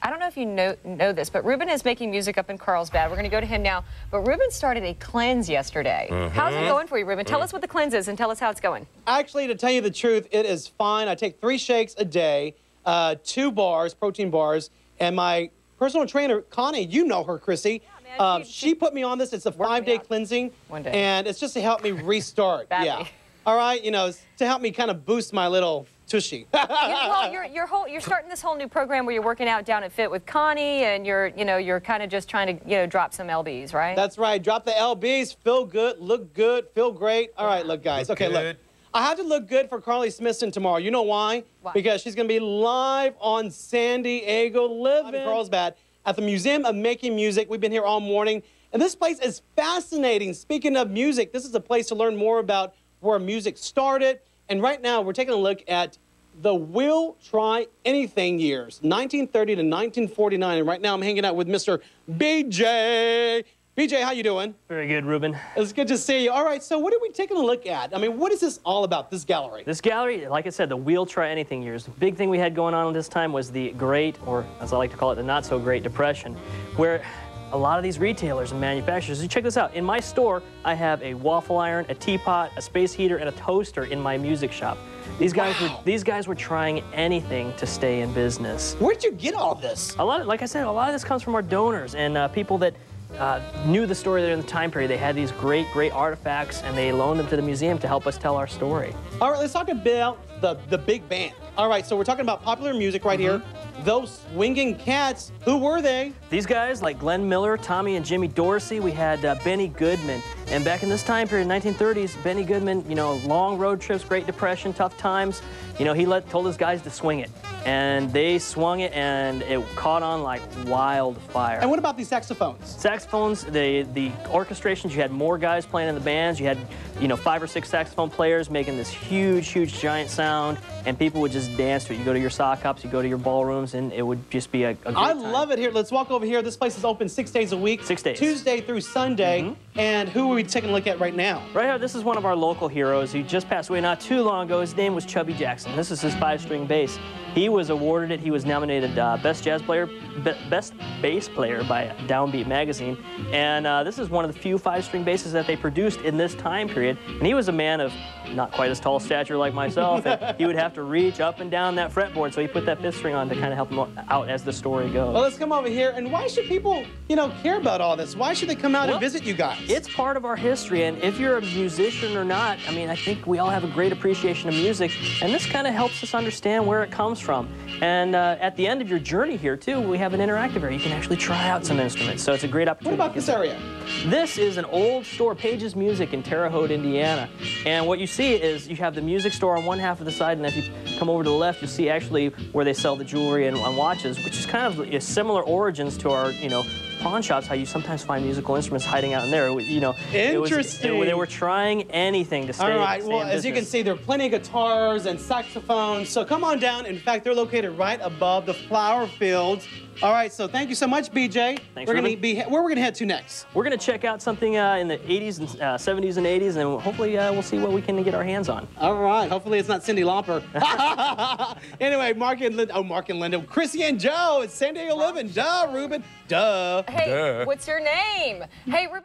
I don't know if you know this, but Ruben is making music up in Carlsbad. We're going to go to him now. But Ruben started a cleanse yesterday. How's it going for you, Ruben? Tell us what the cleanse is and tell us how it's going. Actually, to tell you the truth, it is fine. I take 3 shakes a day, 2 bars, protein bars, and my personal trainer, Connie, you know her, Chrissy. Yeah, man, she put me on this. It's a 5-day cleansing. One day. And it's just to help me restart. Yeah. All right, you know, to help me kind of boost my little tushy. Well, you're starting this whole new program where you're working out down at Fit with Connie, and you're kind of just trying to drop some lbs, right? That's right. Drop the lbs, feel good, look good, feel great. All right, look, guys. Okay, look. I have to look good for Carly Smithson tomorrow. You know why? Because she's going to be live on San Diego Living in Carlsbad at the Museum of Making Music. We've been here all morning, and this place is fascinating. Speaking of music, this is a place to learn more about where music started. And right now, we're taking a look at the We'll Try Anything years, 1930 to 1949. And right now, I'm hanging out with Mr. BJ. BJ, how you doing? Very good, Ruben. It's good to see you. All right, so what are we taking a look at? I mean, what is this all about, this gallery? This gallery, like I said, the We'll Try Anything years. The big thing we had going on at this time was the Great, or as I like to call it, the Not-So-Great Depression, where a lot of these retailers and manufacturers, you check this out. In my store, I have a waffle iron, a teapot, a space heater, and a toaster in my music shop. These guys were trying anything to stay in business. Where'd you get all this? Like I said, a lot of this comes from our donors and people that knew the story during the time period. They had these great artifacts, and they loaned them to the museum to help us tell our story. All right, let's talk about the big band. All right, so we're talking about popular music right here. Those swinging cats, who were they? These guys, like Glenn Miller, Tommy and Jimmy Dorsey. We had Benny Goodman. And back in this time period, 1930s, Benny Goodman, you know, long road trips, Great Depression, tough times. You know, he told his guys to swing it. And they swung it, and it caught on like wildfire. And what about these saxophones? Saxophones, the orchestrations, you had more guys playing in the bands. You had, you know, 5 or 6 saxophone players making this huge, giant sound, and people would just dance to it. You go to your sock hops, you go to your ballrooms, and it would just be a great time. I love it here. Let's walk over here. This place is open 6 days a week. 6 days. Tuesday through Sunday. And who are we taking a look at right now? Right here, this is one of our local heroes. He just passed away not too long ago. His name was Chubby Jackson. This is his 5-string bass. He was awarded it. He was nominated Best Bass Player by Downbeat Magazine. And this is one of the few 5-string basses that they produced in this time period. And he was a man of not quite as tall stature like myself. And he would have to reach up and down that fretboard, so he put that 5th string on to kind of help him out as the story goes. Well, let's come over here. And why should people, you know, care about all this? Why should they come out and visit you guys? It's part of our history, and if you're a musician or not, I mean, I think we all have a great appreciation of music, and this kind of helps us understand where it comes from. And at the end of your journey here, too, we have an interactive area. You can actually try out some instruments, so it's a great opportunity. What about this area? This is an old store, Page's Music in Terre Haute, Indiana. And what you see is you have the music store on one half of the side, and if you come over to the left, you'll see actually where they sell the jewelry and watches, which is kind of similar origins to our, you know, pawn shops, how you sometimes find musical instruments hiding out in there. You know, interesting. They were trying anything to stay. All right. Well, in as you can see, there are plenty of guitars and saxophones. So come on down. In fact, they're located right above the flower fields. All right. So thank you so much, BJ. Thanks, where we're going to head to next? We're going to check out something in the 80s and 70s and 80s, and hopefully we'll see what we can get our hands on. All right. Hopefully it's not Cyndi Lauper. Anyway, Mark and Linda, Chrissy and Joe. It's San Diego Living. Duh, Ruben. Duh. Hey, Duh. what's your name? Hey, Ruben.